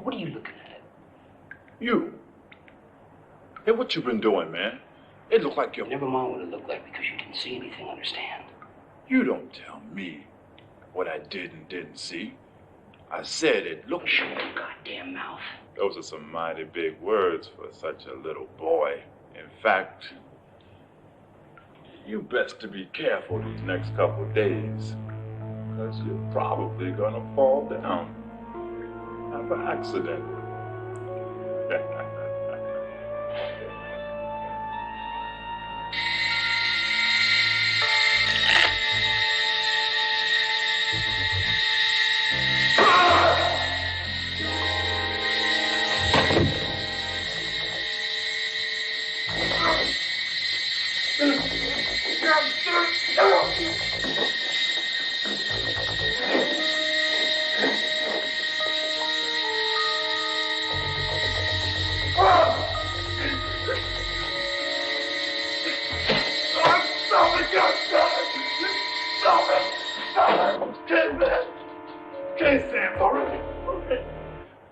What are you looking at? You. Hey, what you been doing, man? It looked like you're... Never mind what it looked like because you didn't see anything, understand? You don't tell me what I did and didn't see. I said it looked... Shut your goddamn mouth. Those are some mighty big words for such a little boy. In fact, you best to be careful these next couple of days, because you're probably gonna fall down. Have an accident.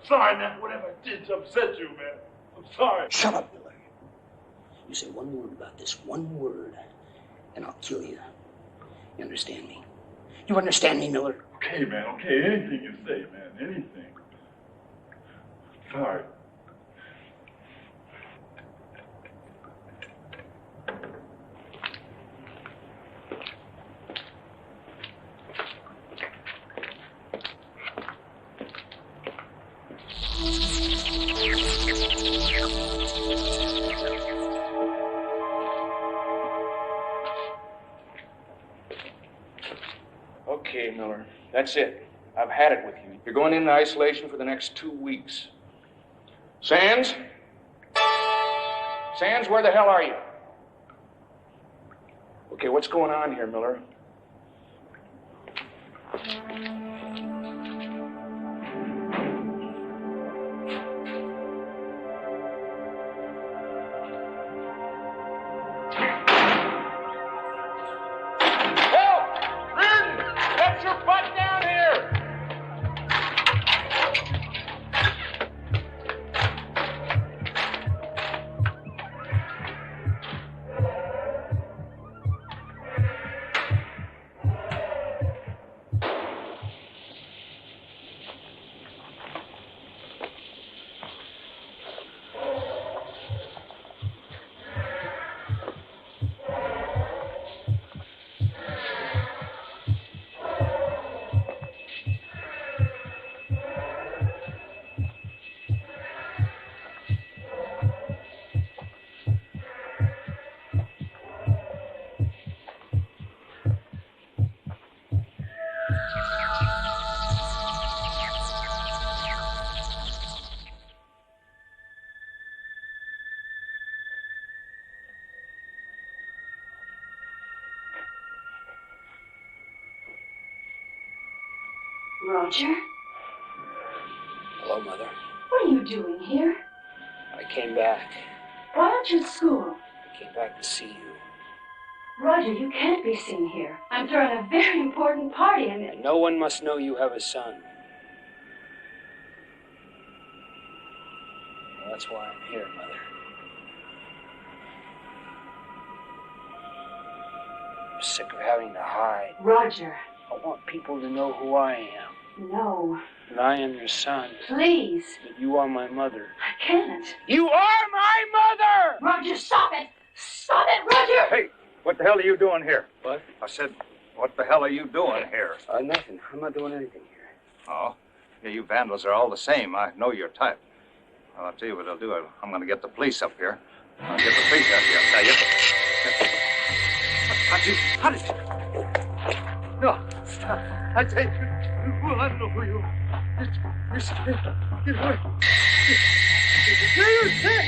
Sorry, man. Whatever I did to upset you, man. I'm sorry. Shut up, Miller. You say one word about this, one word, and I'll kill you. You understand me? You understand me, Miller? Okay, man. Okay, anything you say, man. Anything. Sorry. Okay, Miller, that's it. I've had it with you. You're going into isolation for the next 2 weeks. Sands? Sands, where the hell are you? Okay, what's going on here, Miller? Roger? Hello, Mother. What are you doing here? I came back. Why aren't you at school? I came back to see you. Roger, you can't be seen here. I'm throwing a very important party And no one must know you have a son. Well, that's why I'm here, Mother. I'm sick of having to hide. Roger. I want people to know who I am. No. And I am your son. Please. That you are my mother. I can't. You are my mother! Roger, stop it! Stop it, Roger! Hey, what the hell are you doing here? What? I said, what the hell are you doing here? Nothing. I'm not doing anything here. Oh, yeah, you vandals are all the same. I know your type. Well, I'll tell you what I'll do. I'm going to get the police up here. I'll get the police up here, I'll tell you. How did you? No, stop. I tell you, well, I don't know who you are. You're scared. Get away. You're sick.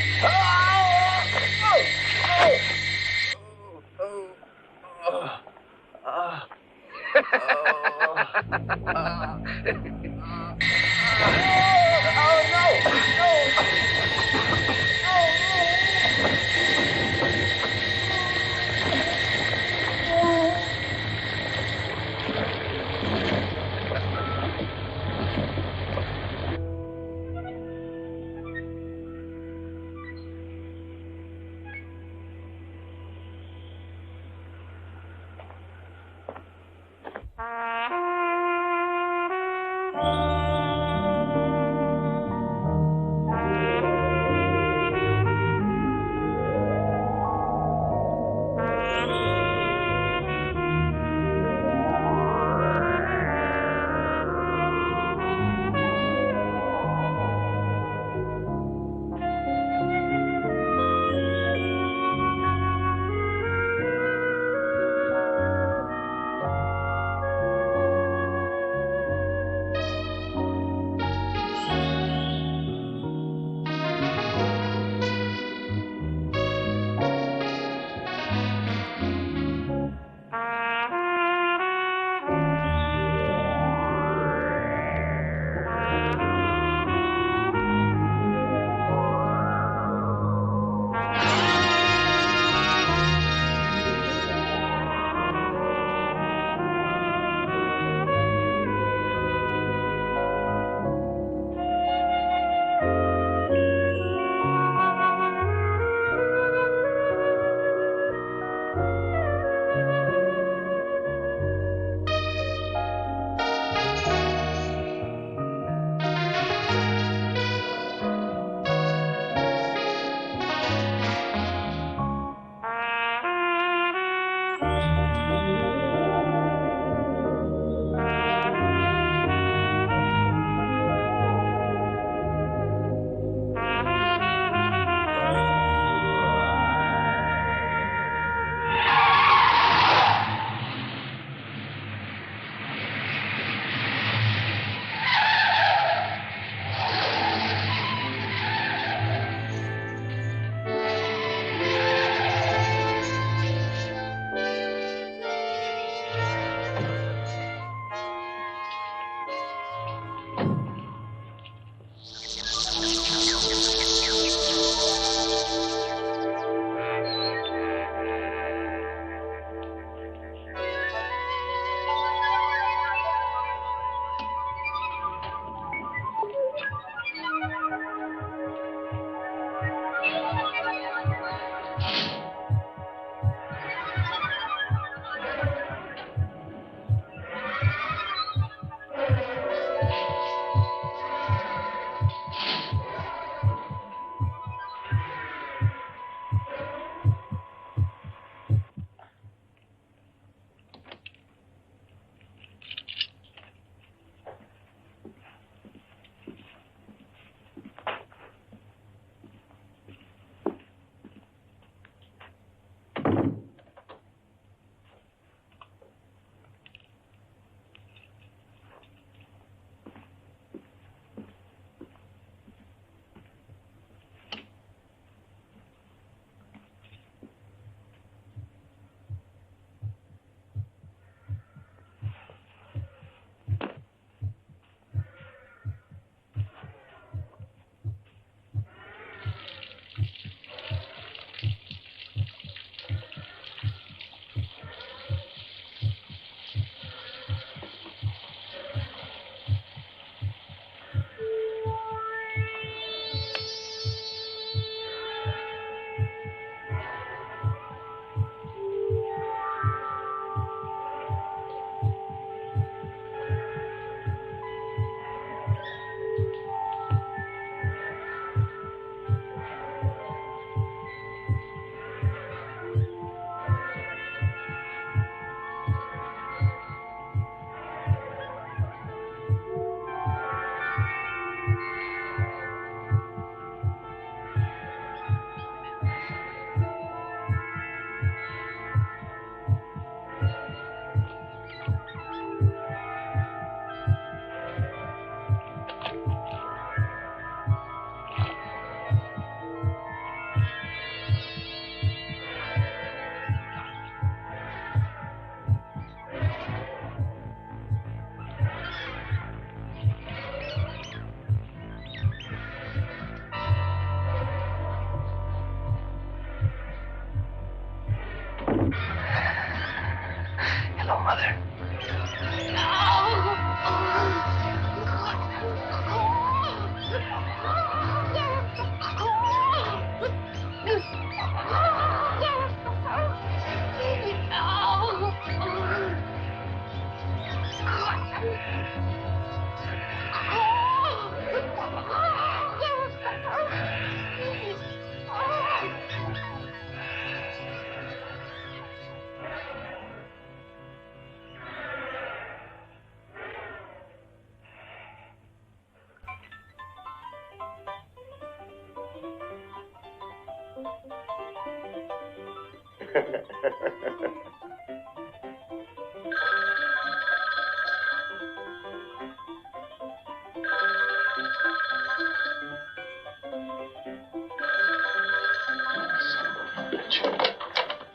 Hello, Mother.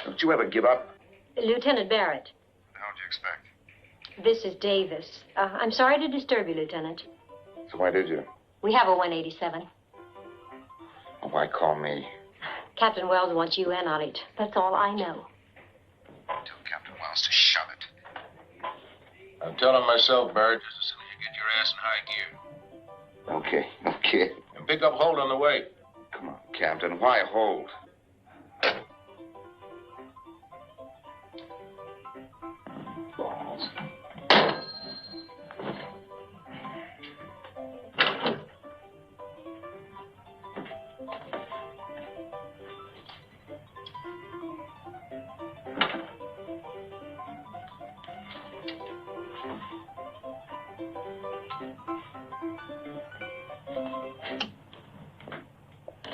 Don't you ever give up? Lieutenant Barrett. What the hell did you expect? This is Davis. I'm sorry to disturb you, Lieutenant. So why did you? We have a 187. Well, why call me? Captain Wells wants you in on it. That's all I know. Tell Captain Wells to shove it. I'm telling myself, Barrett, just as soon as you get your ass in high gear. Okay. And pick up Holt on the way. Come on, Captain. Why hold? Balls.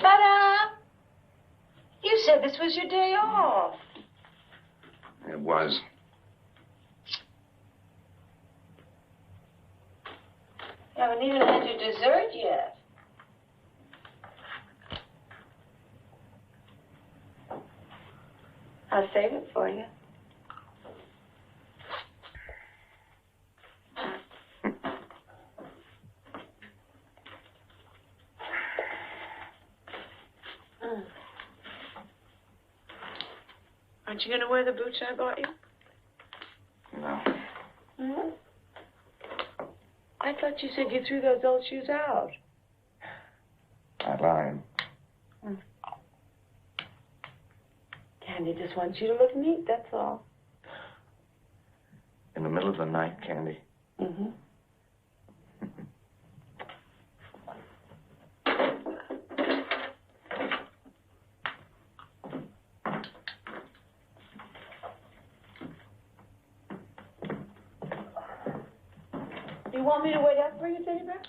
Ta-da! You said this was your day off. It was. You haven't even had your dessert yet. I'll save it for you. Aren't you going to wear the boots I bought you? No. Hmm? I thought you said you threw those old shoes out. I lied. Candy just wants you to look neat, that's all. In the middle of the night, Candy. Mm-hmm. You want me to wait up for you, Teddy Bear?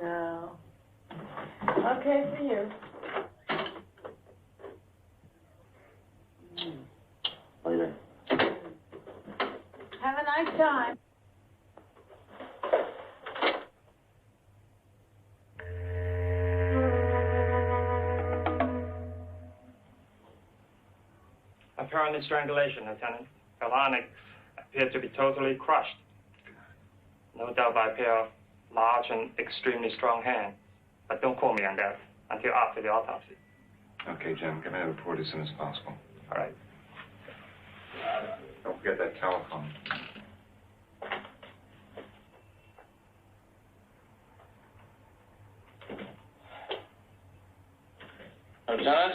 No. Okay for you. Later. Have a nice time. Apparent strangulation, Lieutenant. Her larynx appears to be totally crushed. No doubt by a pair of large and extremely strong hands. But don't call me on that until after the autopsy. Okay, Jim. Get me a report as soon as possible. All right. Don't forget that telephone. Lieutenant,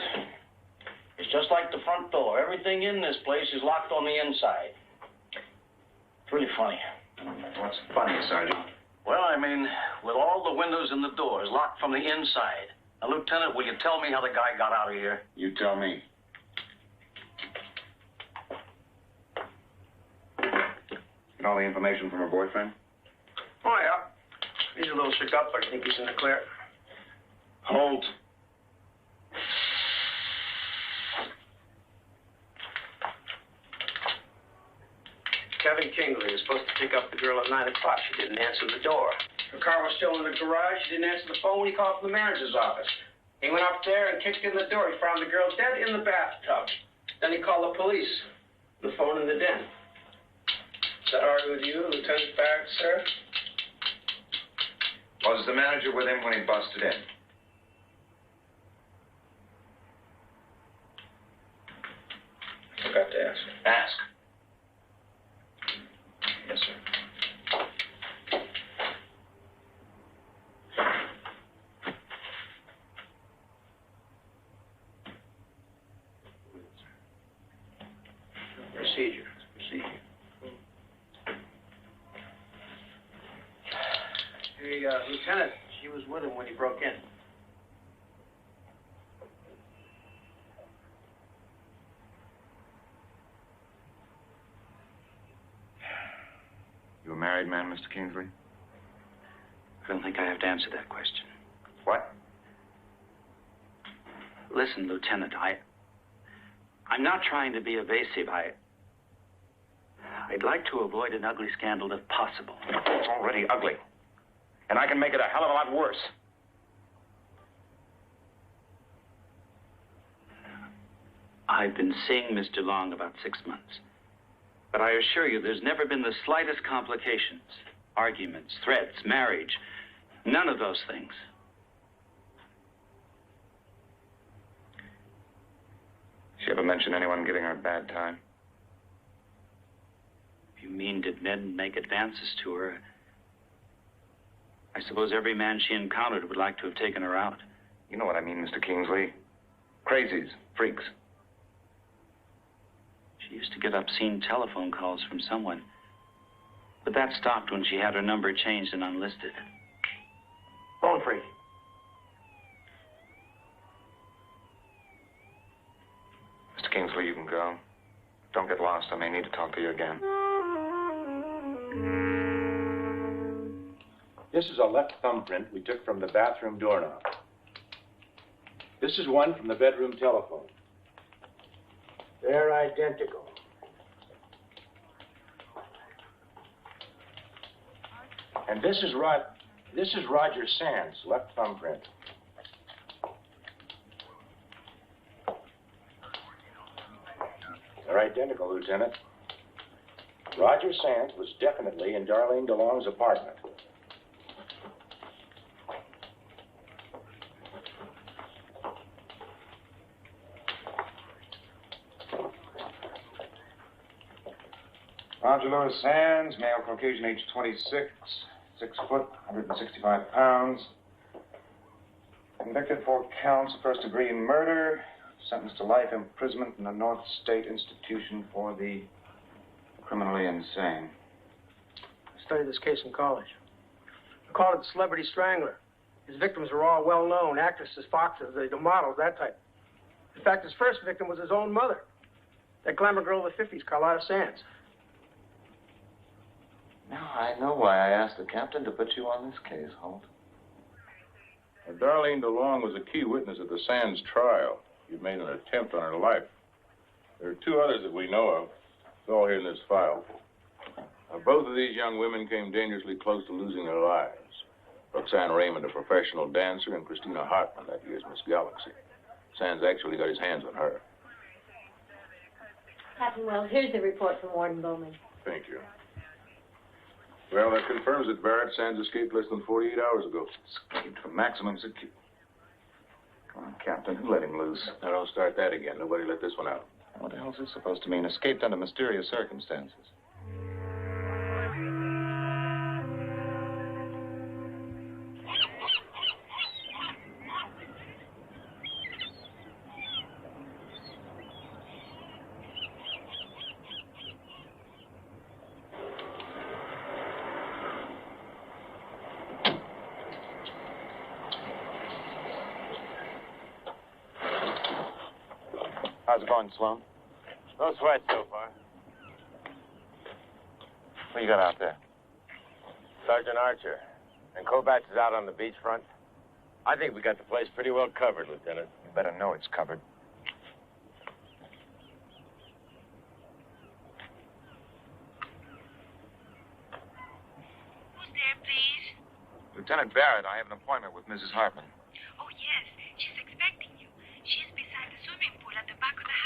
it's just like the front door. Everything in this place is locked on the inside. It's really funny. What's funny, Sergeant? Well, I mean, with all the windows and the doors locked from the inside. Now, Lieutenant, will you tell me how the guy got out of here? You tell me. Get all the information from her boyfriend? Oh, yeah. He's a little shook up, but I think he's in the clear. Holt. Kevin Kingley was supposed to pick up the girl at 9 o'clock. She didn't answer the door. Her car was still in the garage. She didn't answer the phone when he called from the manager's office. He went up there and kicked in the door. He found the girl dead in the bathtub. Then he called the police. The phone in the den. Is that all right with you, Lieutenant Barrett, sir? Was the manager with him when he busted in? procedure. Hey, Lieutenant, she was with him when he broke in. You a married man, Mr. Kingsley? I don't think I have to answer that question. What? Listen, Lieutenant, I'm not trying to be evasive. I'd like to avoid an ugly scandal if possible. It's already ugly. And I can make it a hell of a lot worse. I've been seeing Mr. Long about 6 months. But I assure you, there's never been the slightest complications. Arguments, threats, marriage. None of those things. She ever mention anyone giving her a bad time? You mean, did men make advances to her? I suppose every man she encountered would like to have taken her out. You know what I mean, Mr. Kingsley. Crazies, freaks. She used to get obscene telephone calls from someone. But that stopped when she had her number changed and unlisted. Phone freak. Mr. Kingsley, you can go. Don't get lost. I may need to talk to you again. This is a left thumbprint we took from the bathroom doorknob. This is one from the bedroom telephone. They're identical. And this is Roger Sands' left thumbprint. They're identical, Lieutenant. Roger Sands was definitely in Darlene DeLong's apartment. Roger Louis Sands, male Caucasian, age 26, 6 foot, 165 pounds. Convicted for counts of first-degree murder, sentenced to life imprisonment in the North State Institution for the Criminally Insane. I studied this case in college. I called it the Celebrity Strangler. His victims were all well-known, actresses, foxes, the models, that type. In fact, his first victim was his own mother, that glamour girl of the 50s, Carlotta Sands. Now I know why I asked the captain to put you on this case, Holt. Darlene DeLong was a key witness at the Sands trial. You'd made an attempt on her life. There are 2 others that we know of. It's all here in this file. Both of these young women came dangerously close to losing their lives. Roxanne Raymond, a professional dancer, and Christina Hartman, that year's Miss Galaxy. Sands actually got his hands on her. Captain Wells, here's the report from Warden Bowman. Thank you. Well, that confirms that Barrett Sands escaped less than 48 hours ago. Escaped from maximum security. Come on, Captain, let him loose. Now, don't start that again. Nobody let this one out. What the hell's this supposed to mean? Escaped under mysterious circumstances. How's it going, Sloan? No sweat so far. What you got out there? Sergeant Archer. And Kovacs is out on the beachfront. I think we got the place pretty well covered, Lieutenant. You better know it's covered. Who's there, please? Lieutenant Barrett, I have an appointment with Mrs. Hartman. Oh, yes. She's expecting you. She's beside the swimming pool at the back of the house.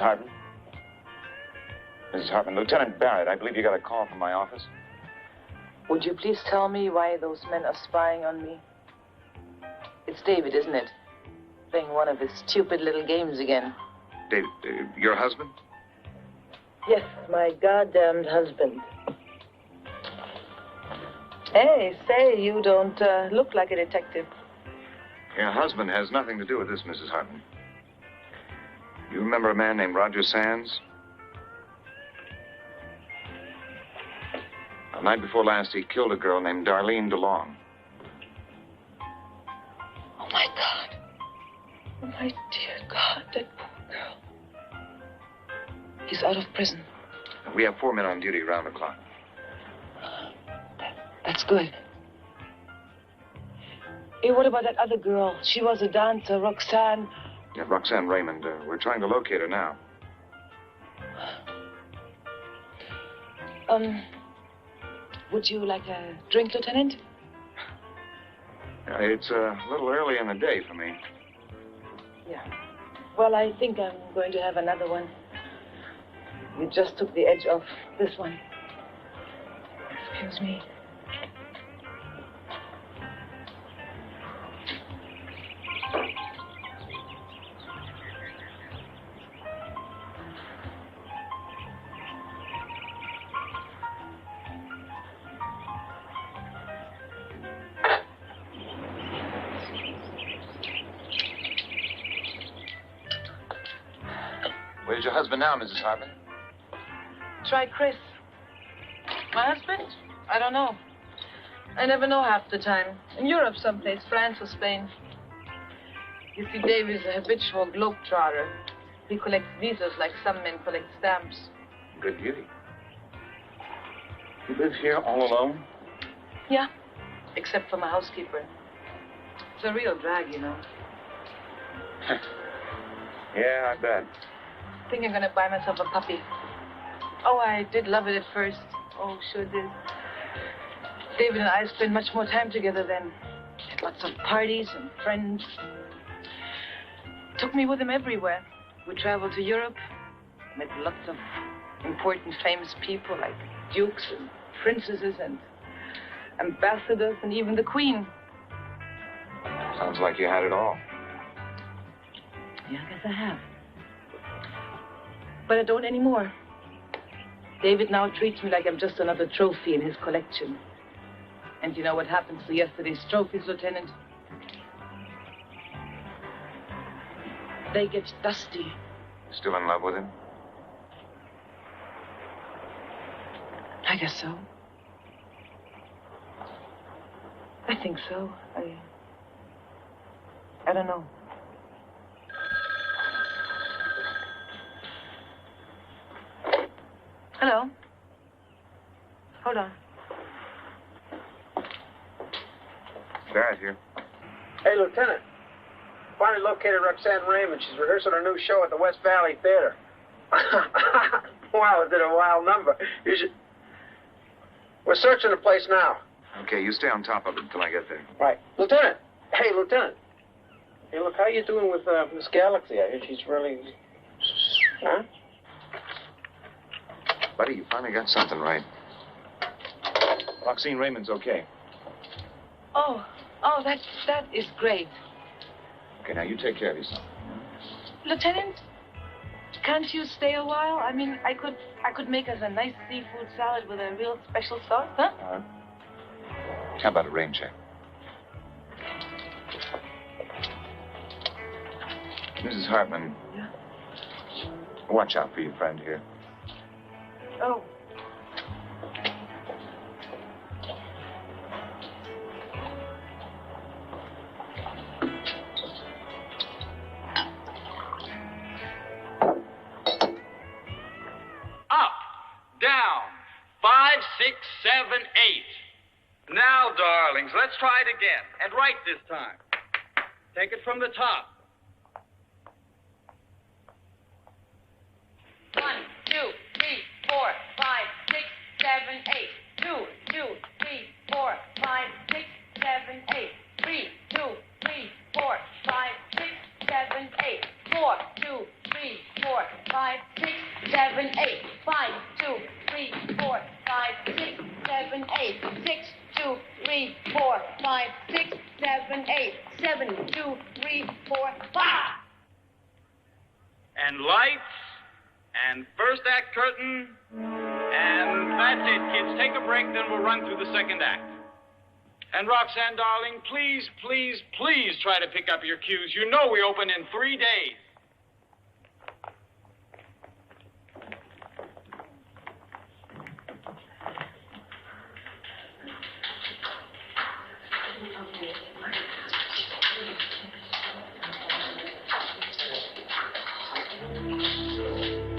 Hartman? Mrs. Hartman, Lieutenant Barrett, I believe you got a call from my office. Would you please tell me why those men are spying on me? It's David, isn't it? Playing one of his stupid little games again. David, your husband? Yes, my goddamned husband. Hey, say, you don't look like a detective. Your husband has nothing to do with this, Mrs. Hartman. You remember a man named Roger Sands? The night before last, he killed a girl named Darlene DeLong. Oh, my God. Oh, my dear God, that poor girl. He's out of prison. We have 4 men on duty around the clock. That's good. Hey, what about that other girl? She was a dancer, Roxanne. Yeah, Roxanne Raymond. We're trying to locate her now. Would you like a drink, Lieutenant? It's a little early in the day for me. Yeah. Well, I think I'm going to have another one. You just took the edge off this one. Excuse me. Where's your husband now, Mrs. Hartman? Try Chris. My husband? I don't know. I never know half the time. In Europe someplace, France or Spain. You see, Dave is a habitual globetrotter. He collects visas like some men collect stamps. Good beauty. You live here all alone? Yeah, except for my housekeeper. It's a real drag, you know. Yeah, I bet. I think I'm gonna buy myself a puppy. Oh, I did love it at first. Oh, sure did. David and I spent much more time together then. Had lots of parties and friends. Took me with him everywhere. We traveled to Europe, met lots of important, famous people like dukes and princesses and ambassadors and even the Queen. Sounds like you had it all. Yeah, I guess I have. But I don't anymore. David now treats me like I'm just another trophy in his collection. And you know what happens to yesterday's trophies, Lieutenant? They get dusty. Still in love with him? I guess so. I think so. I don't know. Hello. Hold on. Barrett here. Hey, Lieutenant. Finally located Roxanne Raymond. She's rehearsing her new show at the West Valley Theater. Wow, it did a wild number. You should... We're searching the place now. Okay, you stay on top of it until I get there. Right. Lieutenant. Hey, Lieutenant. Hey, look, how you doing with Miss Galaxy? I hear she's really... Huh? Buddy, you finally got something right. Roxanne Raymond's okay. Oh, that is great. Okay, now you take care of yourself. Lieutenant, can't you stay a while? I mean, I could make us a nice seafood salad with a real special sauce, huh? How about a rain check? Mrs. Hartman. Yeah? Watch out for your friend here. Oh. Up, down, 5, 6, 7, 8. Now, darlings, let's try it again. And right this time. Take it from the top. 1, 2, 3, 4, 5, 6, 7, 8. 2, 2, 3, 4, 5, 6, 7, 8. 3, 2, 3, 4, 5, 6, 7, 8. 4, 2, 3, 4, 5, 7, 8. 5, 2, 3, 4, 5, 6, 7, 8. 6, 2, 3, 4, 5, 6, 7, 8. 7, 2, 3, 4, 5. And lights, and first act curtain, and that's it, kids. Take a break, then we'll run through the second act. And Roxanne, darling, please, please, please try to pick up your cues. You know we open in 3 days.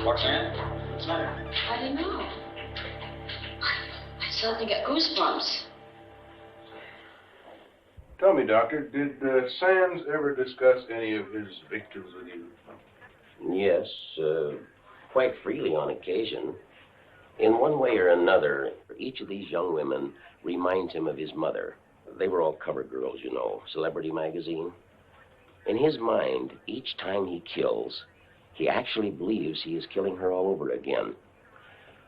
Roxanne, what's the matter? I don't know. I suddenly got goosebumps. Tell me, Doctor, did Sands ever discuss any of his victims with you? Yes, quite freely on occasion. In one way or another, each of these young women reminds him of his mother. They were all cover girls, you know, Celebrity magazine. In his mind, each time he kills, he actually believes he is killing her all over again.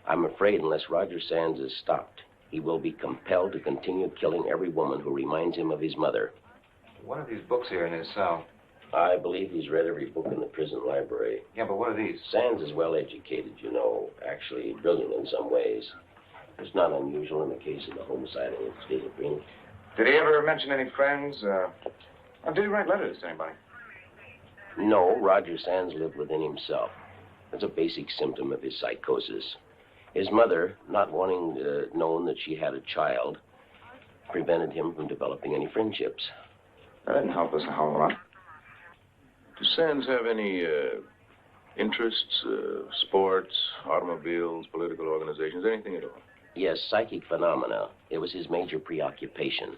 I'm afraid unless Roger Sands is stopped, he will be compelled to continue killing every woman who reminds him of his mother. What are these books here in his cell? I believe he's read every book in the prison library. Yeah, but what are these? Sands is well educated, you know, actually brilliant in some ways. It's not unusual in the case of the homicide and fingerprint. Did he ever mention any friends? Did he write letters to anybody? No, Roger Sands lived within himself. That's a basic symptom of his psychosis. His mother, not wanting known that she had a child, prevented him from developing any friendships. That didn't help us a whole lot. Does Sands have any interests, sports, automobiles, political organizations, anything at all? Yes, psychic phenomena. It was his major preoccupation.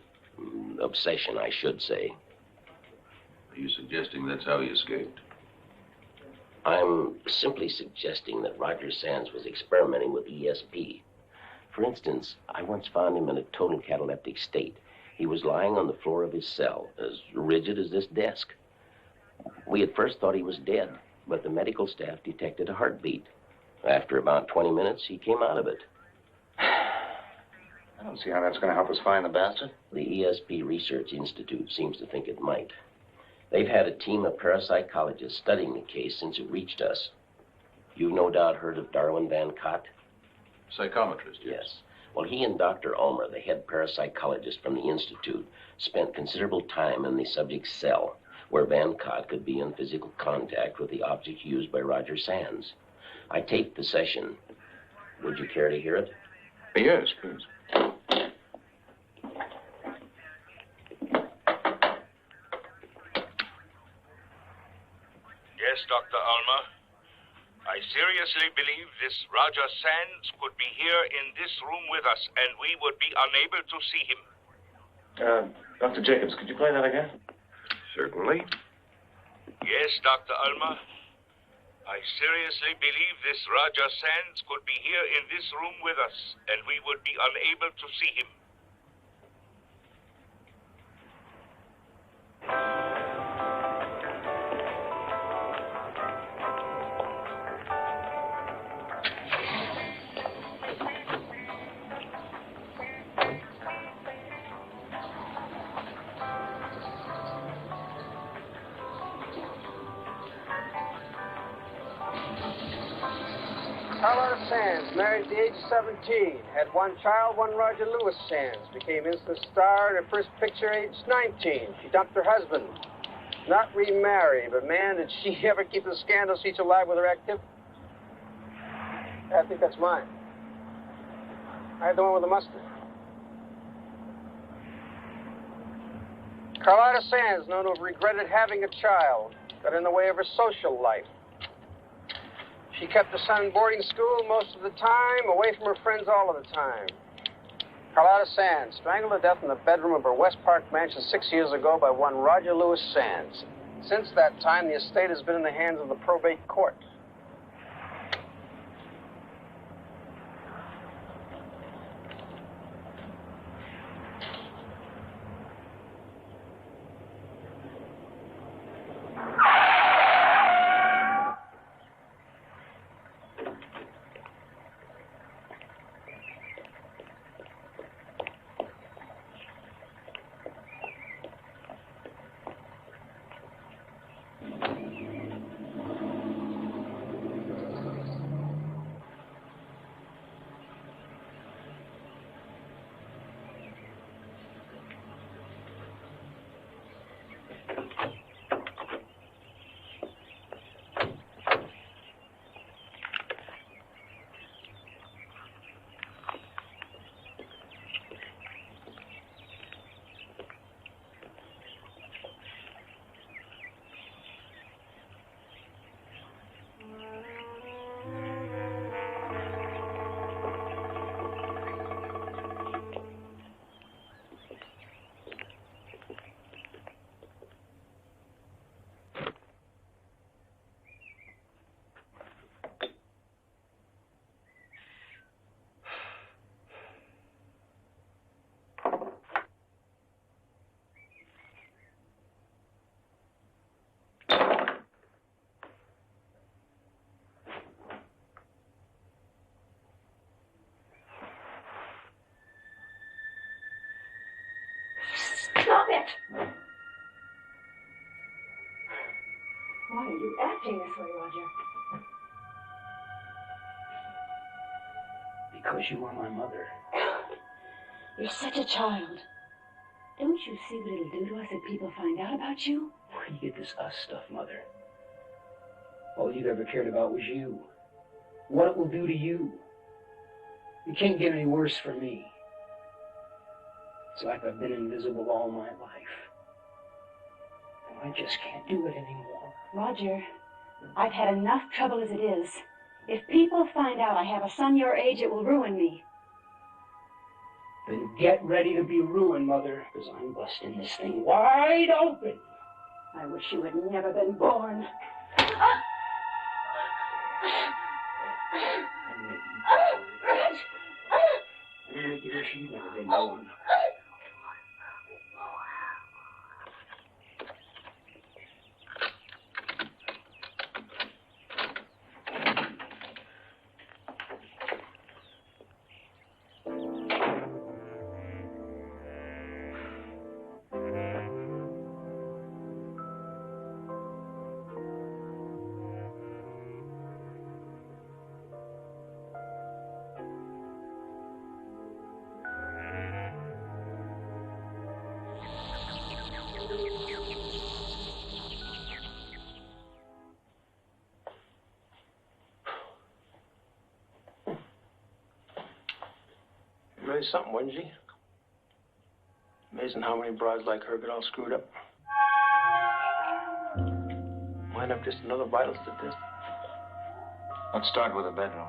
Obsession, I should say. Are you suggesting that's how he escaped? I'm simply suggesting that Roger Sands was experimenting with ESP. For instance, I once found him in a total cataleptic state. He was lying on the floor of his cell, as rigid as this desk. We at first thought he was dead, but the medical staff detected a heartbeat. After about 20 minutes, he came out of it. I don't see how that's going to help us find the bastard. The ESP Research Institute seems to think it might. They've had a team of parapsychologists studying the case since it reached us. You've no doubt heard of Darwin Van Cott? Psychometrist, yes. Well, he and Dr. Ulmer, the head parapsychologist from the Institute, spent considerable time in the subject's cell, where Van Cott could be in physical contact with the object used by Roger Sands. I taped the session. Would you care to hear it? Yes, please. Yes, Dr. Ulmer. I seriously believe this Roger Sands could be here in this room with us, and we would be unable to see him. Dr. Jacobs, could you play that again? Certainly. Yes, Dr. Ulmer. I seriously believe this Roger Sands could be here in this room with us, and we would be unable to see him. Carlotta Sands, married at the age of 17, had one child, one Roger Lewis Sands, became instant star in her first picture aged 19. She dumped her husband. Not remarried, but man, did she ever keep the scandal sheets alive with her activity? I think that's mine. I had the one with the mustard. Carlotta Sands, known to have regretted having a child, got in the way of her social life. She kept her son in boarding school most of the time, away from her friends all of the time. Carlotta Sands, strangled to death in the bedroom of her West Park mansion 6 years ago by one Roger Lewis Sands. Since that time, the estate has been in the hands of the probate court. acting this way, Roger? Because you are my mother. You're such a child. Don't you see what it'll do to us if people find out about you? Where do you get this us stuff, Mother? All you've ever cared about was you. What it will do to you. It can't get any worse for me. It's like I've been invisible all my life. And I just can't do it anymore. Roger, I've had enough trouble as it is. If people find out I have a son your age, it will ruin me. Then get ready to be ruined, Mother, because I'm busting this thing wide open. I wish you had never been born. I wish you'd never been born. Really something, wasn't she? Amazing how many brides like her get all screwed up. Wind up just another vital statistic. Let's start with the bedroom.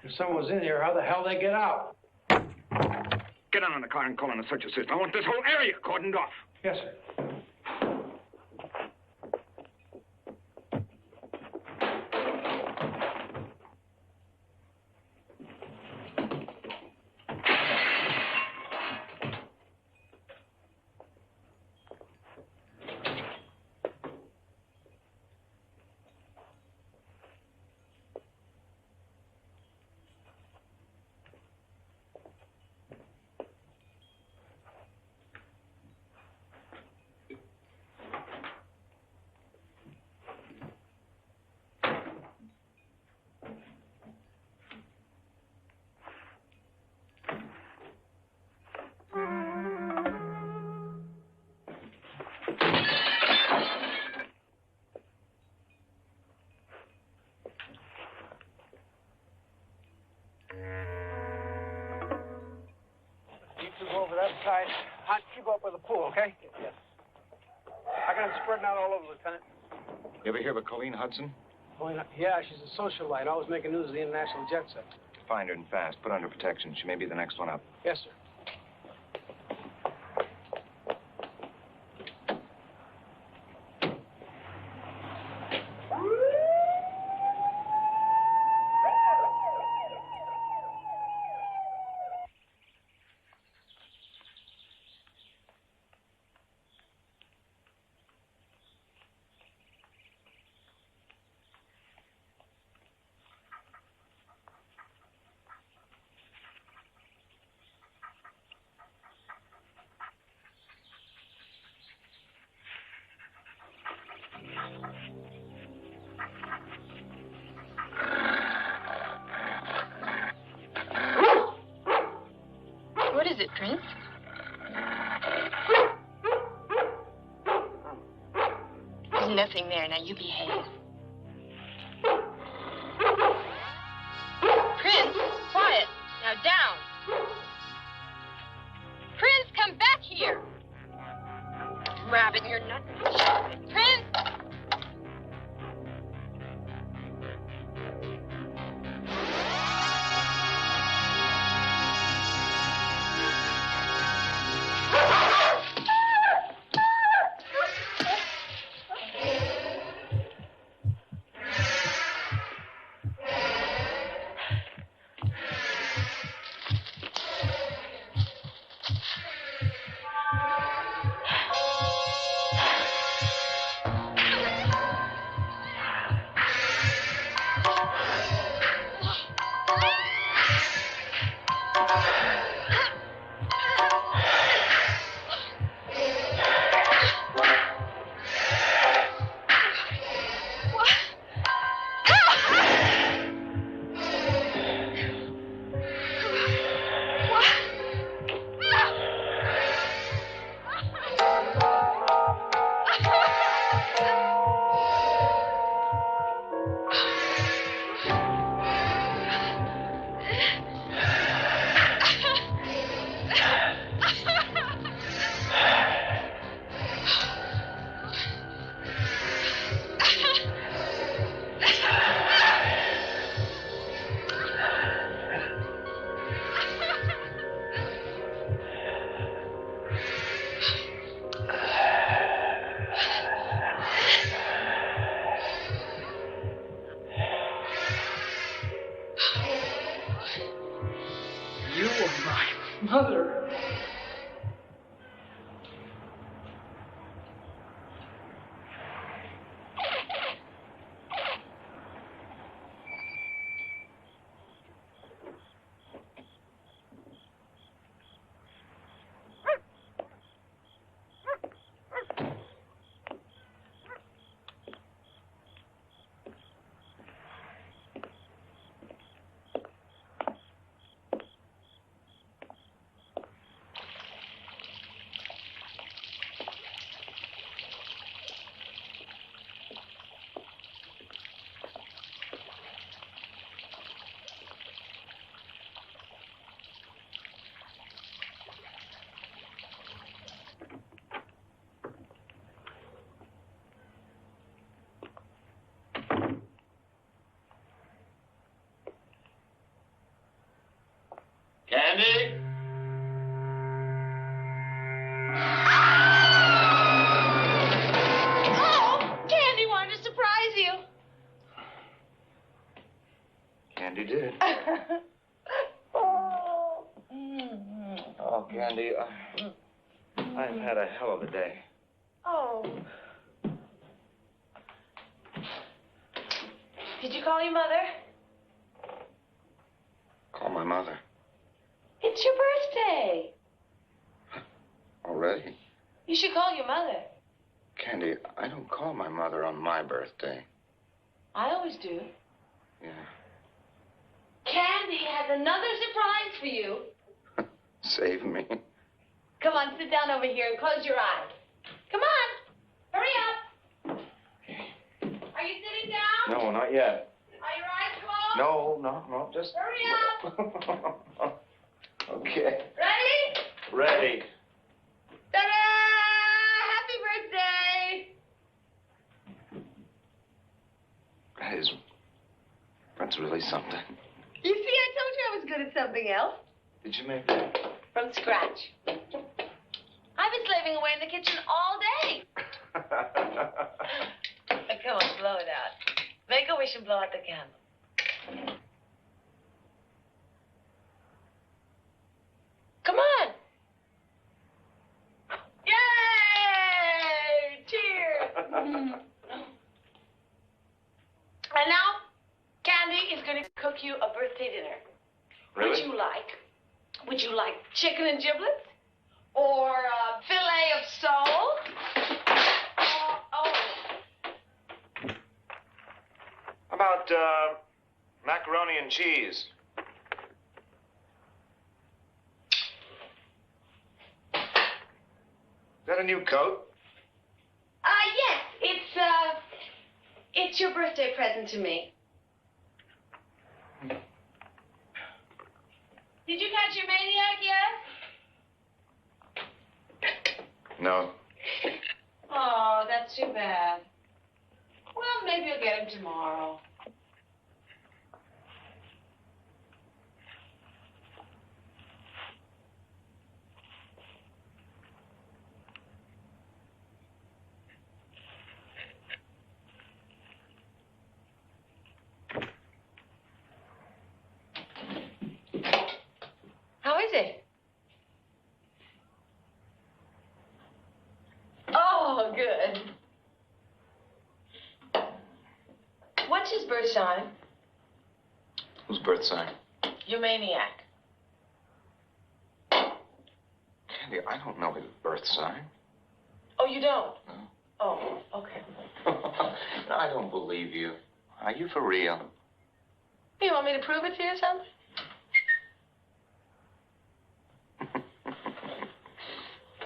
If someone was in here, how the hell they get out? Get on the car and call in a search assist. I want this whole area cordoned off. Yes, sir. Side. Hunt, you go up by the pool, okay? Yes. I got them spreading out all over, Lieutenant. You ever hear of a Colleen Hudson? Yeah, she's a socialite, always making news of the international jet set. find her and fast. Put her under protection. She may be the next one up. Yes, sir. What is it, Prince? There's nothing there. Now you behave. Prince, quiet. Now down. Prince, come back here. Rabbit, you're not. Prince! Mother. Candy? Oh, Candy wanted to surprise you. Candy did. Oh, Candy, I've had a hell of a day. Oh. Did you call your mother? Call my mother. It's your birthday. Already? You should call your mother. Candy, I don't call my mother on my birthday. I always do. Yeah. Candy has another surprise for you. Save me. Come on, sit down over here and close your eyes. Come on, hurry up. Are you sitting down? No, not yet. Are your eyes closed? No, just... Hurry up. Okay. Ready? Ready. Ta-da! Happy birthday! That's really something. You see, I told you I good at something else. Did you make that? From scratch. I've been slaving away in the kitchen all day. Come on, blow it out. Make a wish and blow out the candle. Come on. Yay! Cheers! And now, Candy is going to cook you a birthday dinner. Really? Would you like chicken and giblets? Or a fillet of sole? How about macaroni and cheese? Is that a new coat? Yes. It's your birthday present to me. Did you catch your maniac yet? No. Oh, that's too bad. Well, maybe you'll get him tomorrow. How is it? Oh, good. What's his birth sign? Whose birth sign? Your maniac. Candy, I don't know his birth sign. Oh, you don't? No. Oh, okay. No, I don't believe you. Are you for real? You want me to prove it to you or something?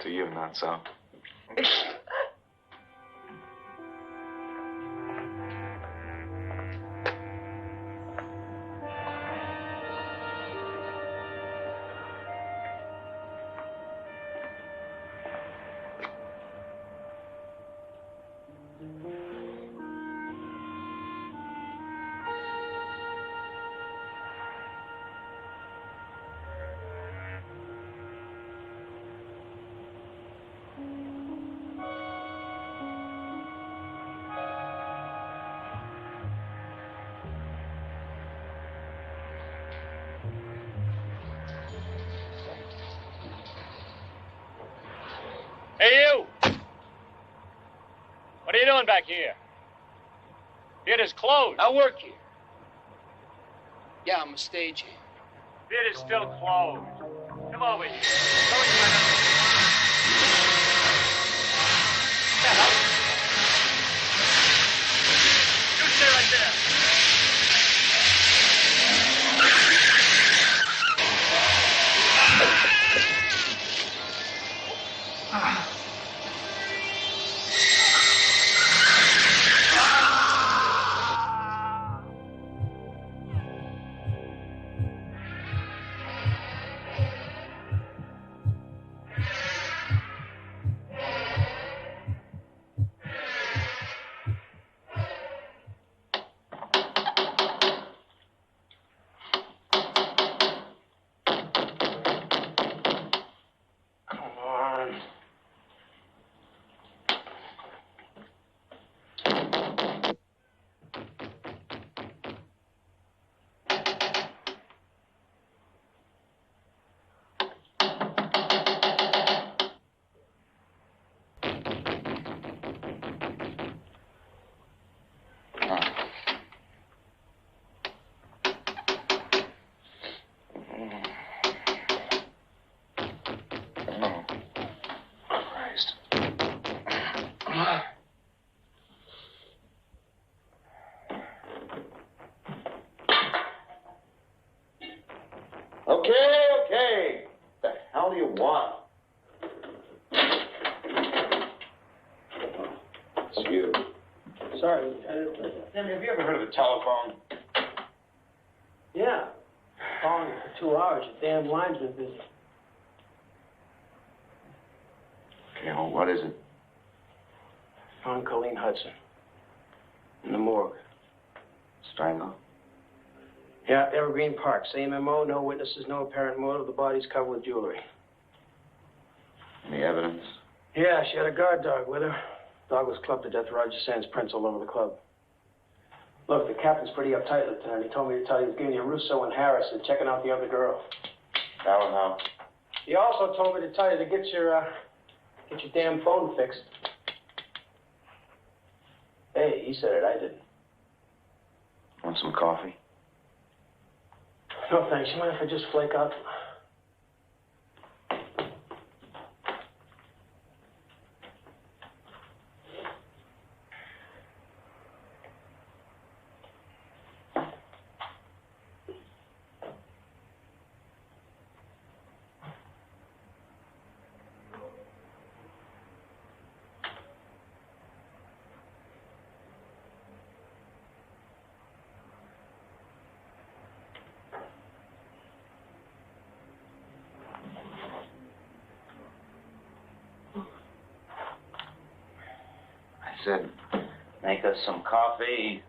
To you, not so. Hey, you! What are you doing back here? Theater's closed. I work here. Yeah, I'm a stagehand. Theater's still closed. Come over here. You stay right there. Okay. What the hell do you want? It's you. Sorry, Sammy, have you ever heard of the telephone? Yeah. Calling for 2 hours. Your damn line's been busy. Okay, well, what is it? Found Colleen Hudson in the morgue. Strangled? Yeah, Evergreen Park. Same MO, no witnesses, no apparent motive. The body's covered with jewelry. Any evidence? Yeah, she had a guard dog with her. Dog was clubbed to death. Roger Sands prints all over the club. Look, the captain's pretty uptight, Lieutenant. He told me to tell you he's giving you Russo and Harris and checking out the other girl. That one how? He also told me to tell you to get your damn phone fixed. Hey, he said it, I didn't. Want some coffee? No, thanks. You mind if I just flake out? I said, make us some coffee.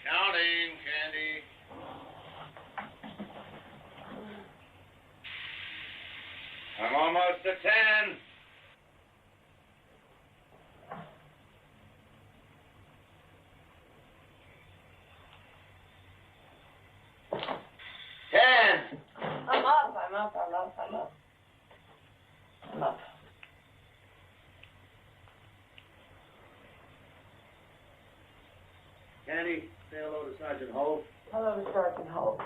Counting, Candy. I'm almost to 10. I'm up. Candy, say hello to Sergeant Holt. Hello to Sergeant Holt.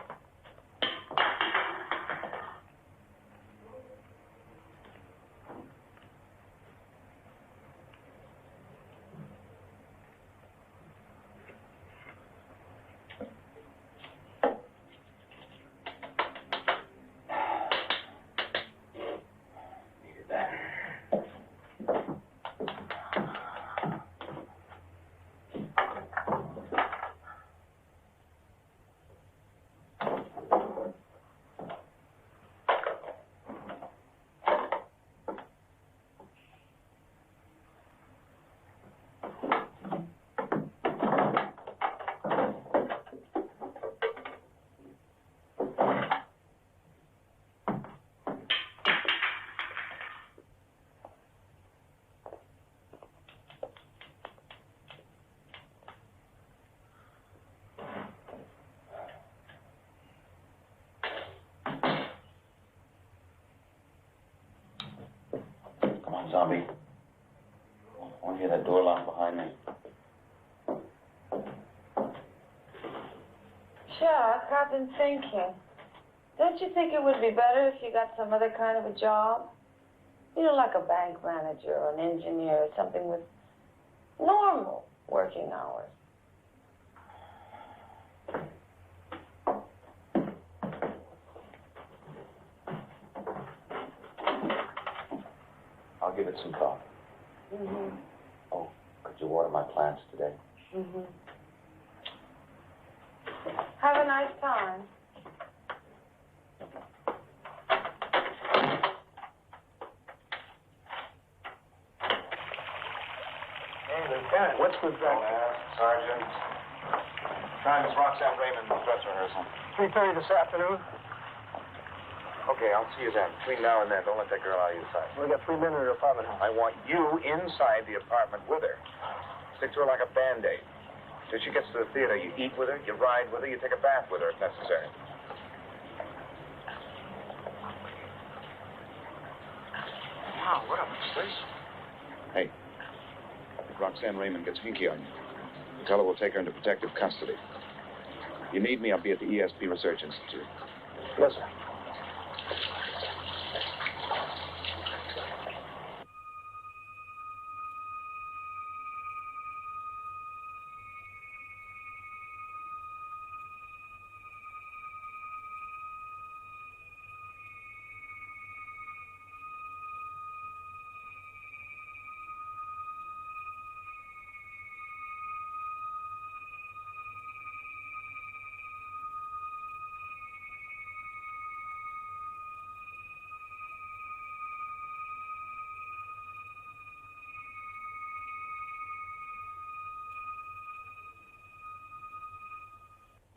Zombie. I want to hear that door lock behind me. Chuck, I've been thinking. Don't you think it would be better if you got some other kind of a job? You know, like a bank manager or an engineer or something with normal working hours. I'll give it some thought. Mm-hmm. Oh, could you water my plants today? Mm-hmm. Have a nice time. Hey, Lieutenant, what's with that? Sergeant. Time is Roxanne Raymond's dress rehearsal. 3:30 this afternoon. Okay, I'll see you then. Between now and then, don't let that girl out of your sight. We got 3 men in her apartment house. I want you inside the apartment with her. Stick to her like a Band-Aid. Till she gets to the theater, you eat with her, you ride with her, you take a bath with her if necessary. Wow, what a place. Hey, if Roxanne Raymond gets hinky on you, tell her we'll take her into protective custody. If you need me, I'll be at the ESP Research Institute. Yes, sir.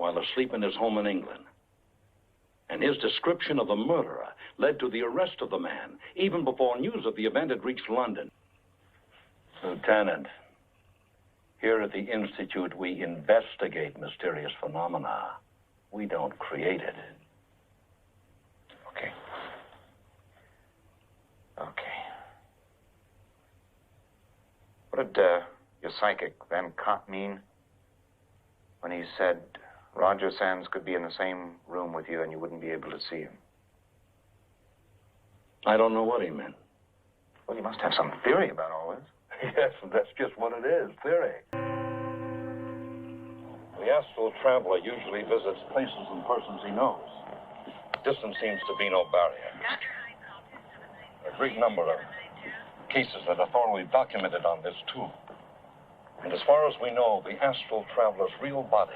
while asleep in his home in England. And his description of the murderer led to the arrest of the man, even before news of the event had reached London. Lieutenant, here at the Institute, we investigate mysterious phenomena. We don't create it. Okay. What did your psychic, Van Cott, mean when he said Roger Sands could be in the same room with you and you wouldn't be able to see him? I don't know what he meant. Well, you must have some theory about all this. Yes, that's just what it is, theory. The astral traveler usually visits places and persons he knows. Distance seems to be no barrier. A great number of cases that are thoroughly documented on this, too. And as far as we know, the astral traveler's real body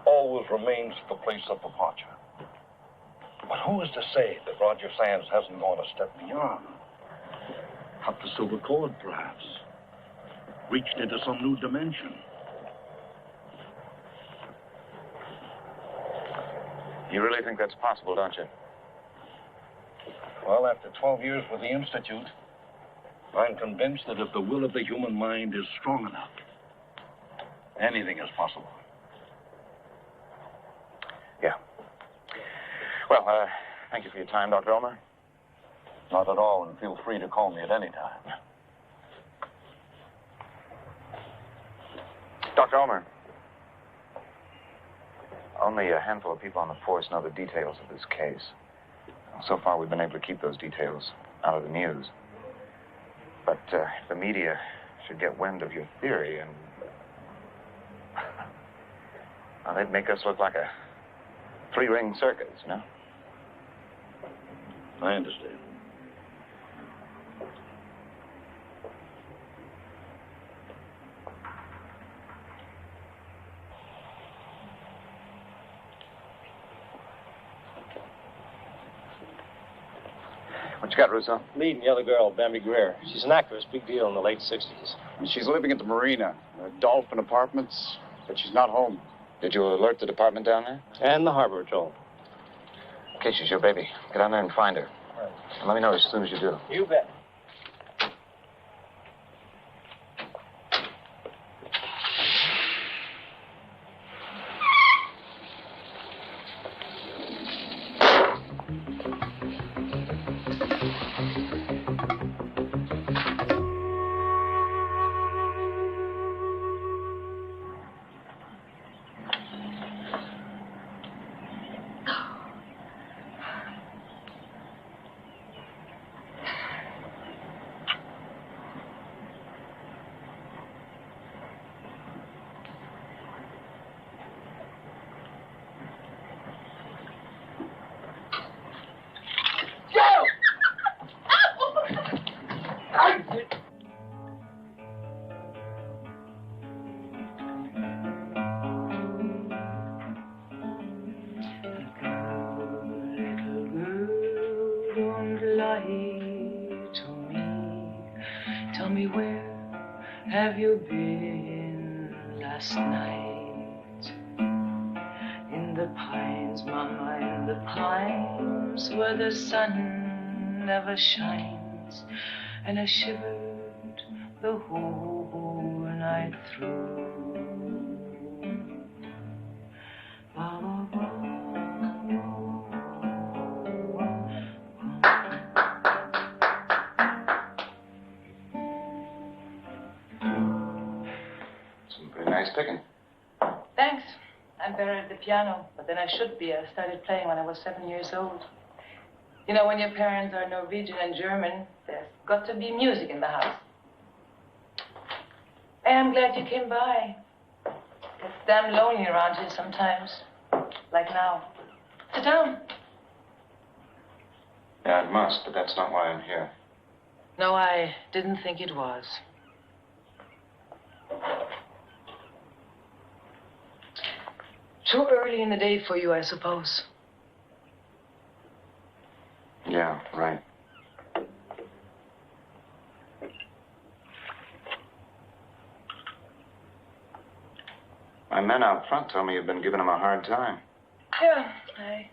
always remains the place of departure. But who is to say that Roger Sands hasn't gone a step beyond? Cut the silver cord, perhaps. Reached into some new dimension. You really think that's possible, don't you? Well, after 12 years with the Institute, I'm convinced that if the will of the human mind is strong enough, anything is possible. Yeah. Well, thank you for your time, Dr. Ulmer. Not at all, and feel free to call me at any time. Dr. Ulmer, only a handful of people on the force know the details of this case. So far, we've been able to keep those details out of the news. But if the media should get wind of your theory, and well, they'd make us look like a three-ring circus, you know? I understand. What you got, Russo? Meeting the other girl, Bambi Greer. She's an actress, big deal in the late 60s. She's living at the marina, Dolphin Apartments, but she's not home. Did you alert the department down there? And the Harbor Patrol. Okay, she's your baby. Get down there and find her. Right. And let me know as soon as you do. You bet. Have you been last night? In the pines, Mama, in the pines, where the sun never shines, and I shivered the whole night through. Picking. Thanks. I'm better at the piano, but than I should be. I started playing when I was 7 years old. You know, when your parents are Norwegian and German, there's got to be music in the house. Hey, I'm glad you came by. It's damn lonely around here sometimes. Like now. Sit down. Yeah, it must, but that's not why I'm here. No, I didn't think it was. Too early in the day for you, I suppose. Yeah, right. My men out front told me you've been giving him a hard time. Yeah, I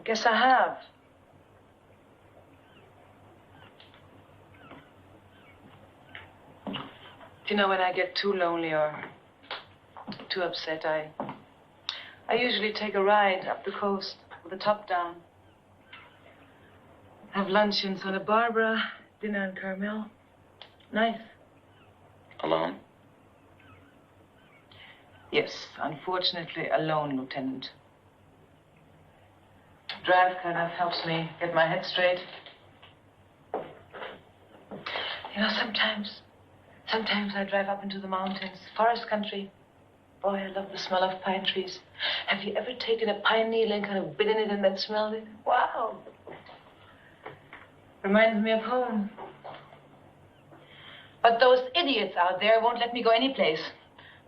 guess I have. You know, when I get too lonely or too upset, I usually take a ride up the coast with the top down. Have lunch in Santa Barbara, dinner in Carmel. Nice. Alone? Yes, unfortunately alone, Lieutenant. Drive kind of helps me get my head straight. You know, sometimes I drive up into the mountains, forest country. Boy, I love the smell of pine trees. Have you ever taken a pine needle and kind of bitten it and then smelled it? Wow. Reminds me of home. But those idiots out there won't let me go any place.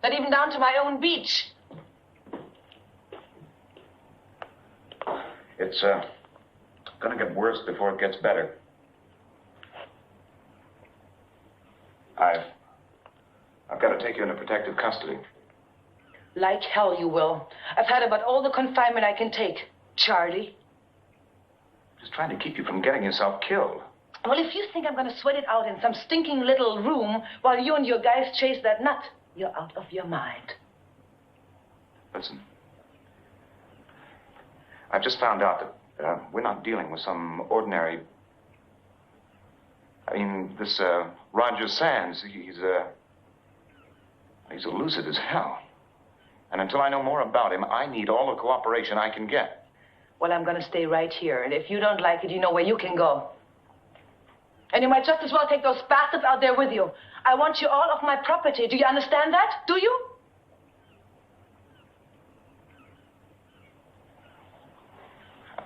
Not even down to my own beach. It's, gonna get worse before it gets better. I've got to take you into protective custody. Like hell you will. I've had about all the confinement I can take. Charlie. Just trying to keep you from getting yourself killed. Well, if you think I'm going to sweat it out in some stinking little room while you and your guys chase that nut, you're out of your mind. Listen. I've just found out that we're not dealing with some ordinary... I mean, this, Roger Sands, he's elusive as hell. And until I know more about him, I need all the cooperation I can get. Well, I'm going to stay right here. And if you don't like it, you know where you can go. And you might just as well take those bastards out there with you. I want you all off my property. Do you understand that? Do you?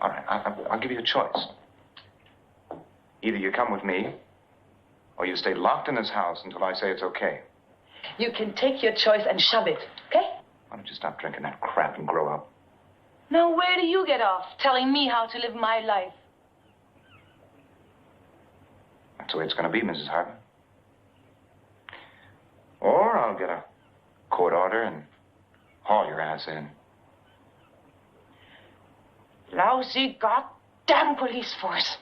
All right, I'll give you a choice. Either you come with me, or you stay locked in this house until I say it's okay. You can take your choice and shove it, okay? Why don't you stop drinking that crap and grow up? Now, where do you get off telling me how to live my life? That's the way it's going to be, Mrs. Hartman. Or I'll get a court order and haul your ass in. Lousy goddamn police force.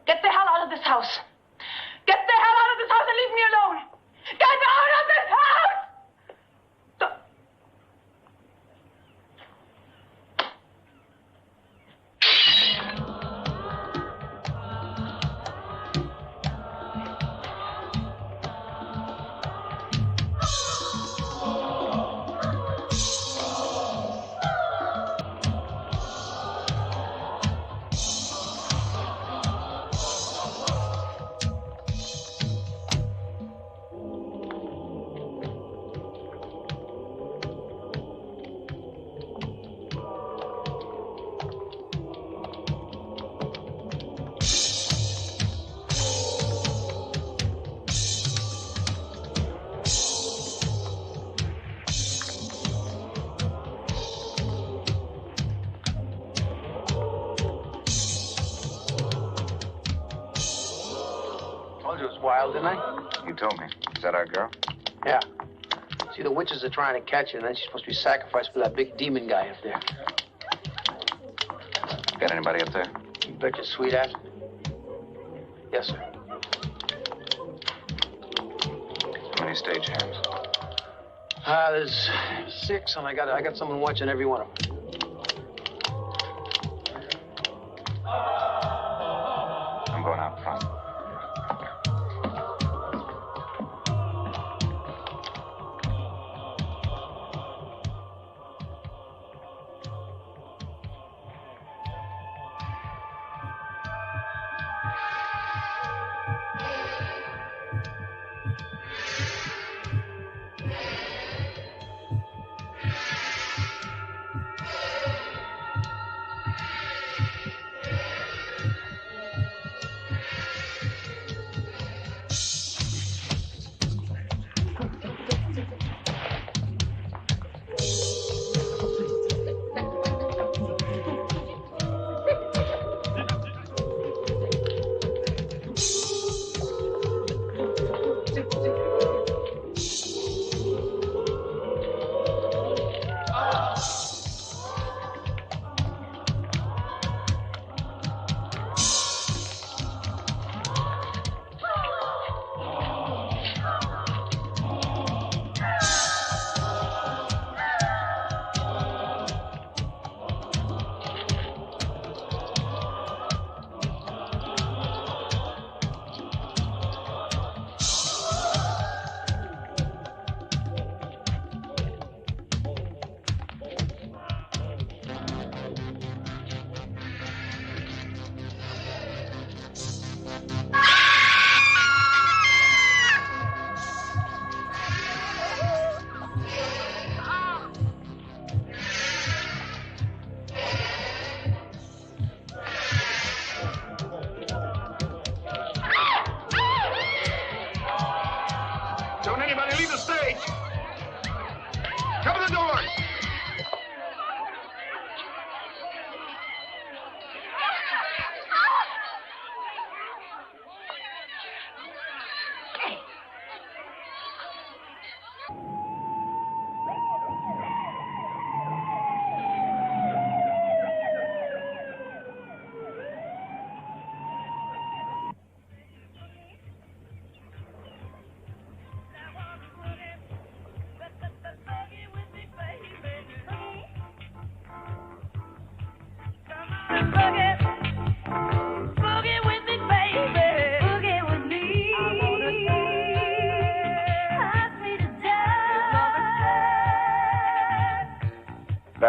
Get the hell out of this house. Get the hell out of this house and leave me alone. Get out of this house! Wild, didn't I? You told me. Is that our girl? Yeah. See, the witches are trying to catch her, and then she's supposed to be sacrificed for that big demon guy up there. Got anybody up there? You bet your sweet ass. Yes, sir. How many stagehands? There's 6, and I got someone watching every one of them. I'm going out front.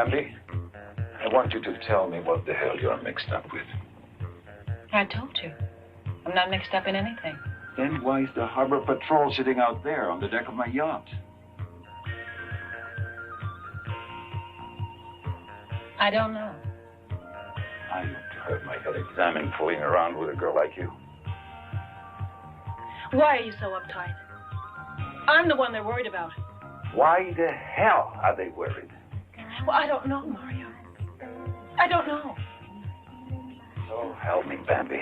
Bambi, I want you to tell me what the hell you're mixed up with. I told you. I'm not mixed up in anything. Then why is the harbor patrol sitting out there on the deck of my yacht? I don't know. I ought to have my head examined fooling around with a girl like you. Why are you so uptight? I'm the one they're worried about. Why the hell are they worried? Well, I don't know, Mario. I don't know. So help me, Bambi.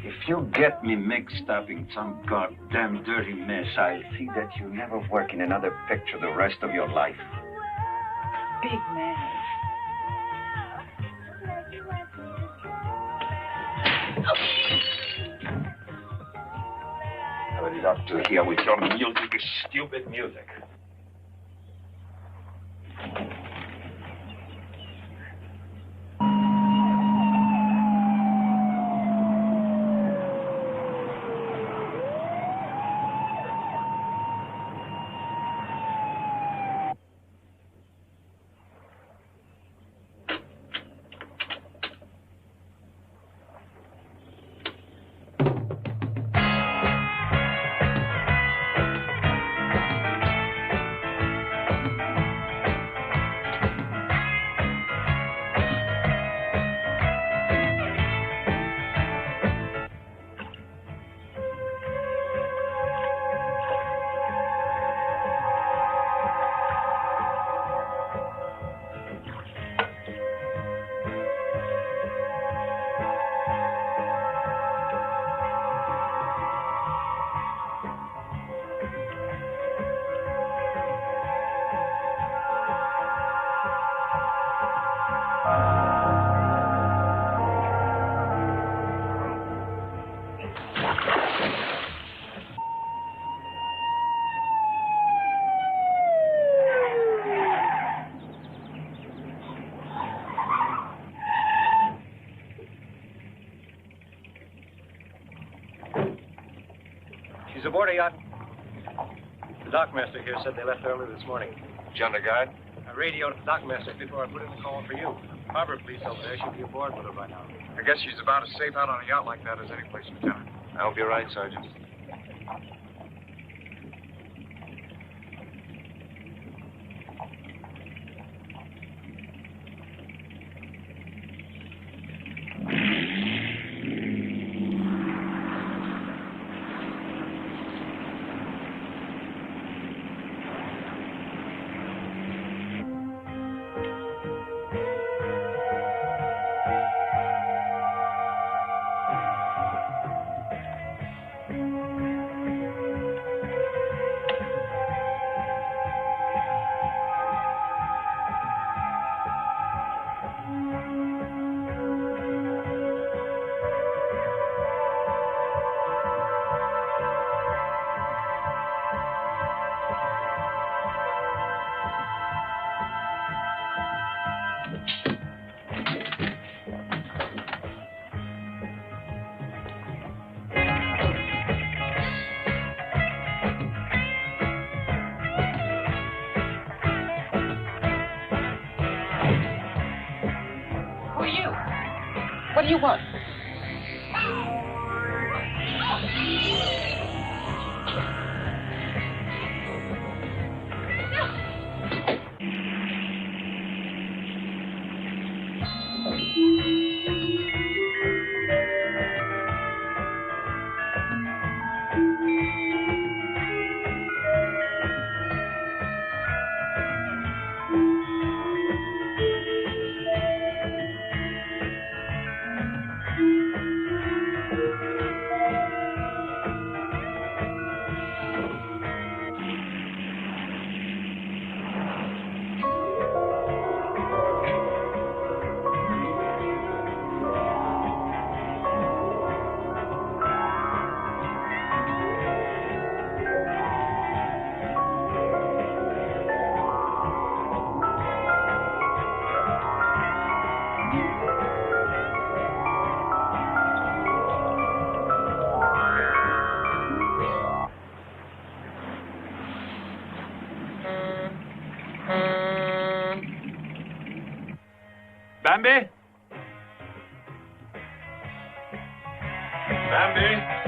If you get me mixed up in some goddamn dirty mess, I'll see that you never work in another picture the rest of your life. Big man. What is up to here with your music, stupid music? She's aboard a yacht. The dockmaster here said they left early this morning. She under guard? I radioed the dockmaster before I put in the call for you. Harbor police over there should be aboard with her by now. I guess she's about as safe out on a yacht like that as any place, Lieutenant. I hope you're right, Sergeant. What do you want? Bambi? Bambi?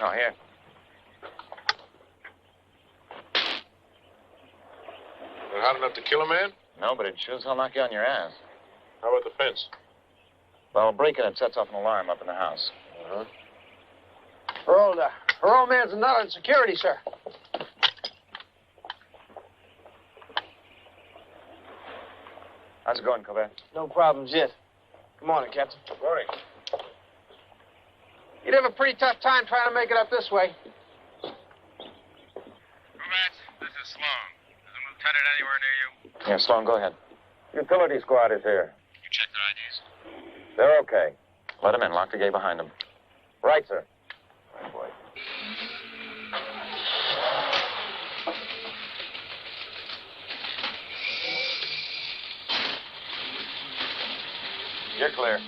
Oh, here. Not hot enough to kill a man? No, but it sure as hell knock you on your ass. How about the fence? Well, breaking it sets off an alarm up in the house. Uh-huh. Her old man's not on security, sir. How's it going, Covet? No problems yet. Good morning, Captain. Good morning. You'd have a pretty tough time trying to make it up this way. Covet, this is Sloan. Is the lieutenant anywhere near you? Yeah, Sloan, go ahead. Utility squad is here. You checked their IDs? They're okay. Let him in. Lock the gate behind him. Right, sir. Right, boy. You're clear.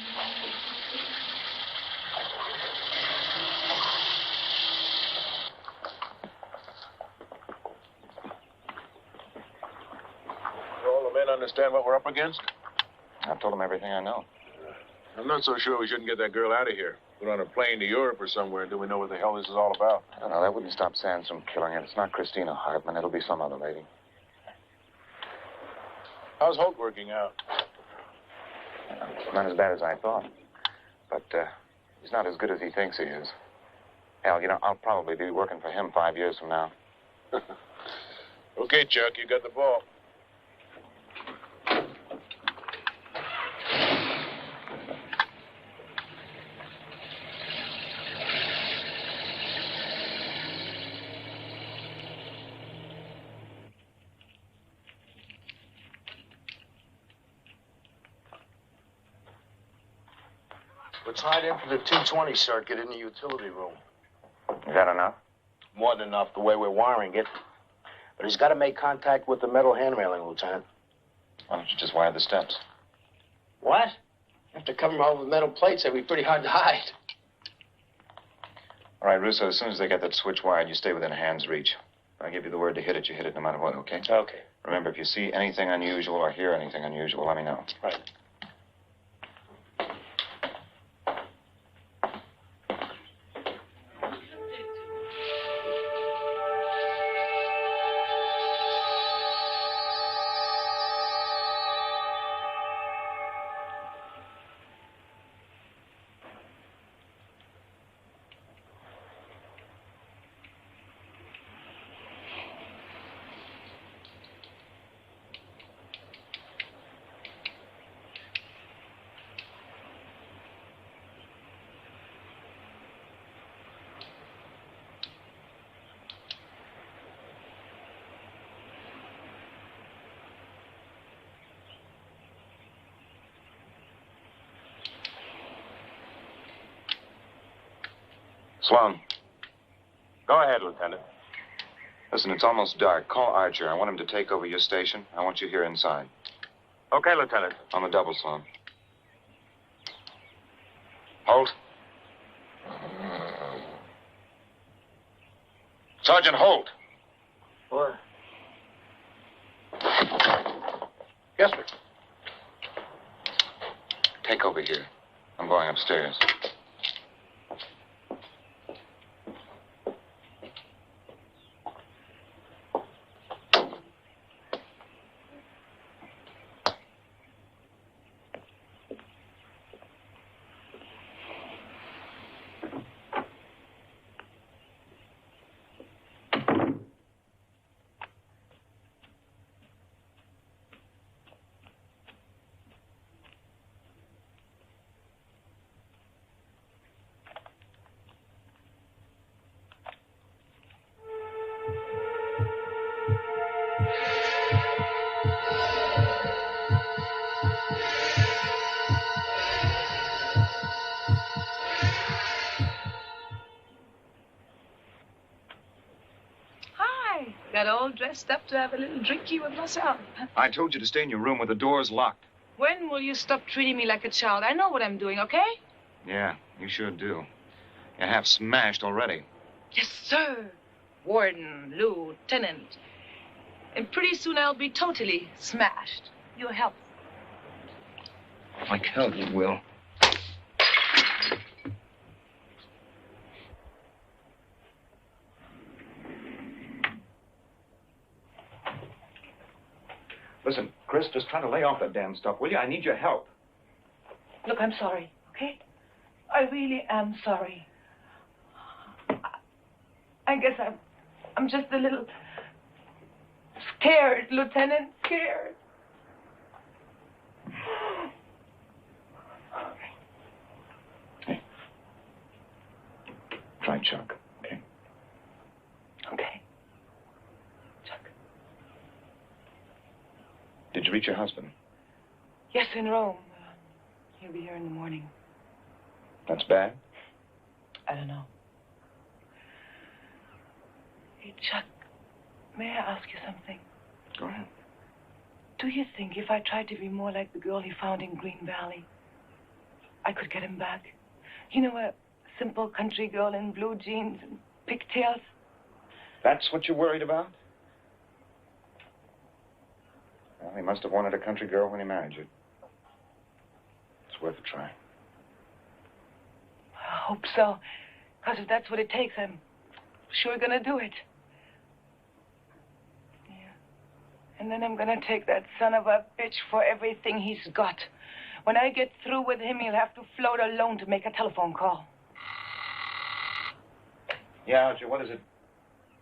men understand what we're up against? I've told them everything I know. I'm not so sure we shouldn't get that girl out of here. Put her on a plane to Europe or somewhere until we know what the hell this is all about. I don't know. That wouldn't stop Sands from killing her. It's not Christina Hartman. It'll be some other lady. How's Holt working out? Not as bad as I thought. But he's not as good as he thinks he is. Hell, you know, I'll probably be working for him 5 years from now. Okay, Chuck, you got the ball. We're tied in for the 220 circuit in the utility room. Is that enough? More than enough the way we're wiring it. But he's got to make contact with the metal hand railing, Lieutenant. Why don't you just wire the steps? What? You have to cover them all with metal plates. That'd be pretty hard to hide. All right, Russo, as soon as they get that switch wired, you stay within hand's reach. If I give you the word to hit it, you hit it no matter what, okay? Okay. Remember, if you see anything unusual or hear anything unusual, let me know. Right. Sloan. Go ahead, Lieutenant. Listen, it's almost dark. Call Archer. I want him to take over your station. I want you here inside. Okay, Lieutenant. On the double, Sloan. Holt. Sergeant Holt. What? Yes, sir. Take over here. I'm going upstairs. Got all dressed up to have a little drinky with myself. I told you to stay in your room with the doors locked. When will you stop treating me like a child? I know what I'm doing, okay? Yeah, you sure do. You're half smashed already. Yes, sir. Warden, Lieutenant. And pretty soon I'll be totally smashed. You'll help. Like hell you will. Listen, Chris, just try to lay off that damn stuff, will you? I need your help. Look, I'm sorry, okay? I really am sorry. I guess I'm just a little scared, Lieutenant, scared. Hey. Try Chuck, okay? Okay. Did you reach your husband? Yes, in Rome. He'll be here in the morning. That's bad? I don't know. Hey, Chuck, may I ask you something? Go ahead. Do you think if I tried to be more like the girl he found in Green Valley, I could get him back? You know, a simple country girl in blue jeans and pigtails? That's what you're worried about? Well, he must have wanted a country girl when he married you. It's worth a try. I hope so. Because if that's what it takes, I'm sure gonna do it. Yeah. And then I'm gonna take that son of a bitch for everything he's got. When I get through with him, he'll have to float alone to make a telephone call. Yeah, Archer, what is it?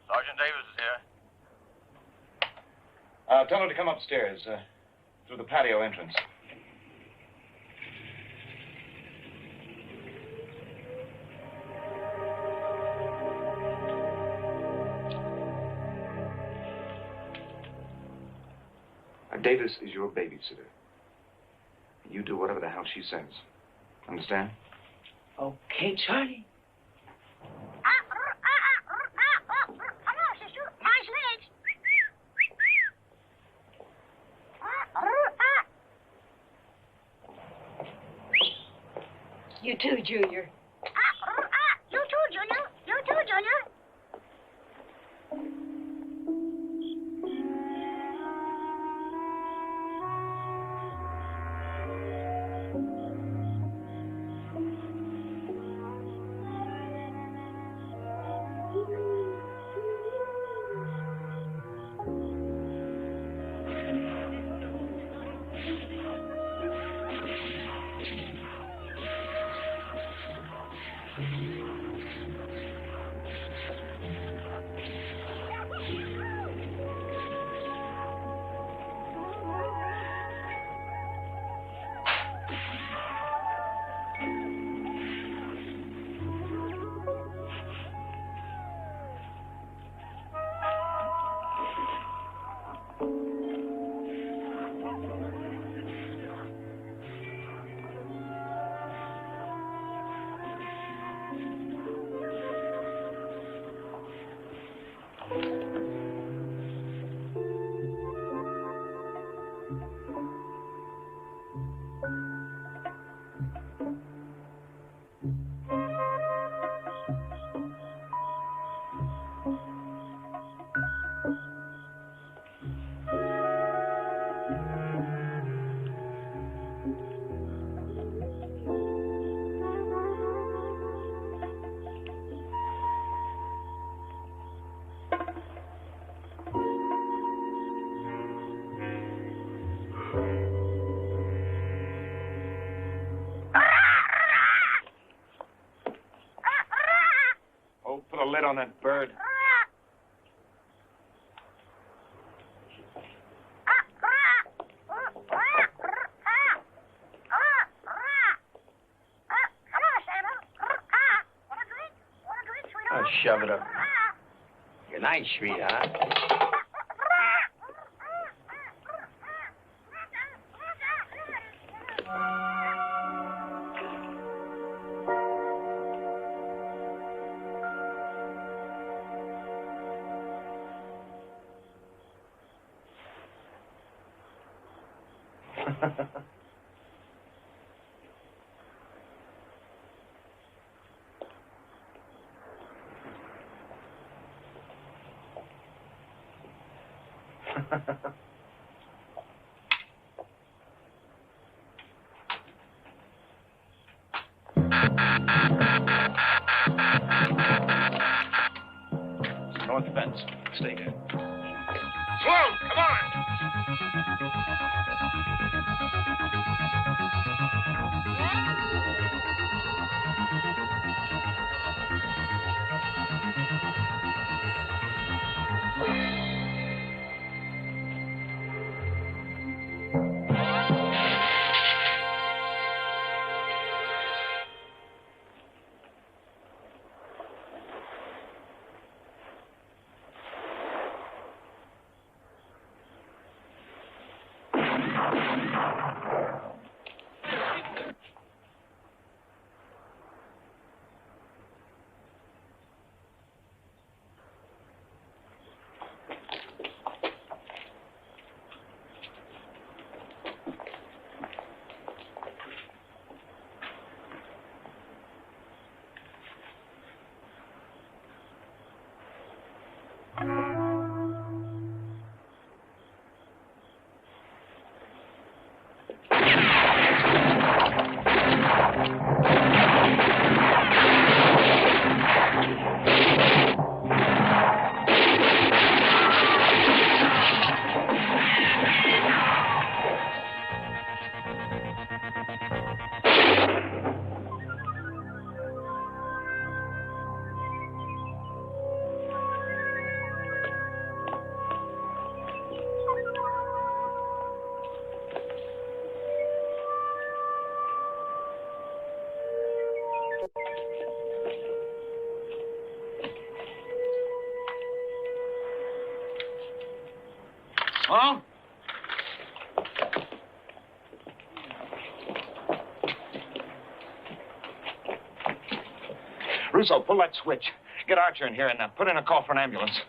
Sergeant Davis is here. Tell her to come upstairs, through the patio entrance. Davis is your babysitter. You do whatever the hell she says. Understand? Okay, Charlie. Hello, sister. Nice legs. You too, Junior. You too, Junior. You too, Junior. Oh, put a lid on that bird. Oh, shove it up. Good night, sweetheart. North fence. Stay here. Sloan, come on! Huh? Russo, pull that switch. Get Archer in here and put in a call for an ambulance.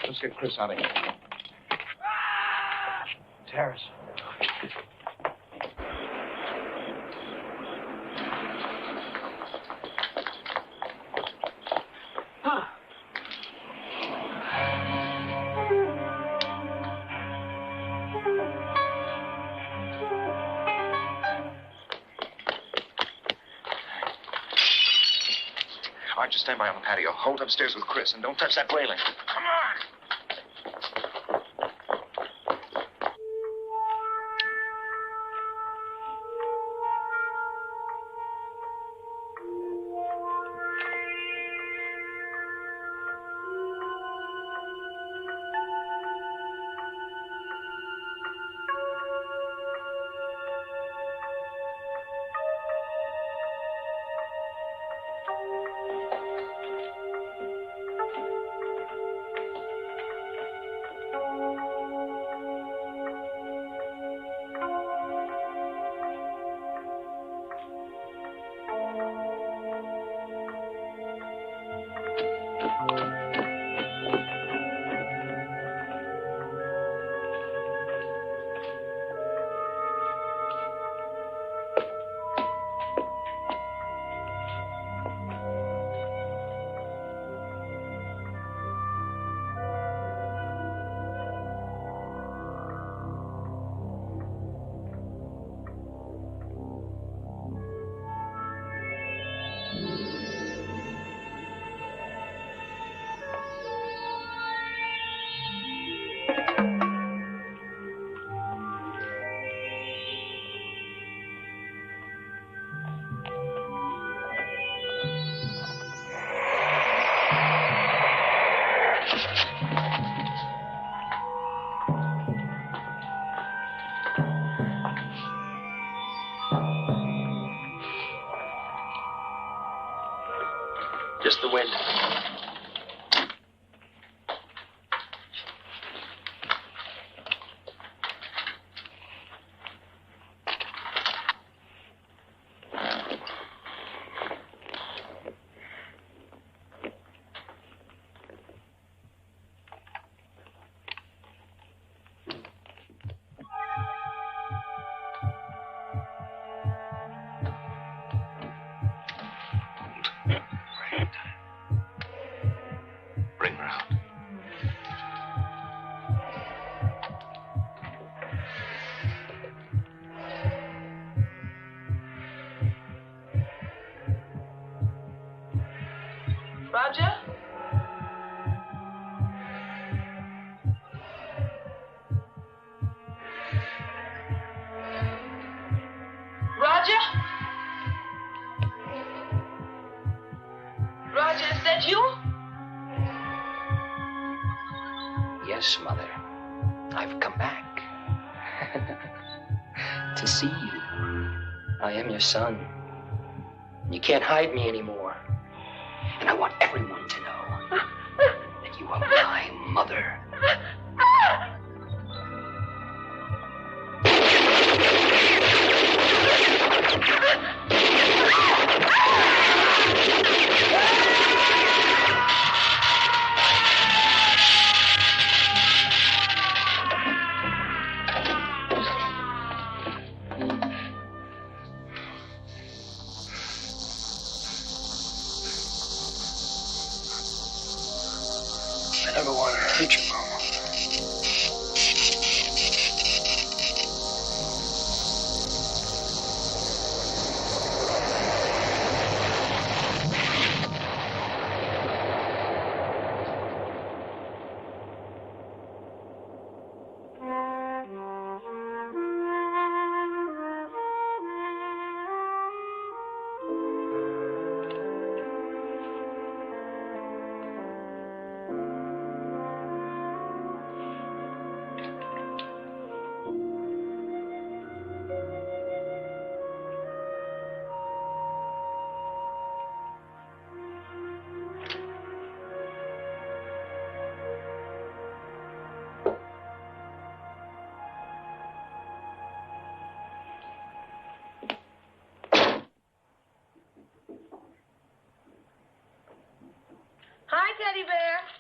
Let's get Chris out of here. Terrace. Huh. Archer, stand by on the patio. Hold upstairs with Chris and don't touch that railing. Come on! Just the wind. Bring her out. Roger? Roger? Roger, is that you? Yes, Mother. I've come back. To see you. I am your son. You can't hide me anymore. And I want everyone to know that you are my mother. I never wanted to hurt you, Mama. Hi, Teddy Bear.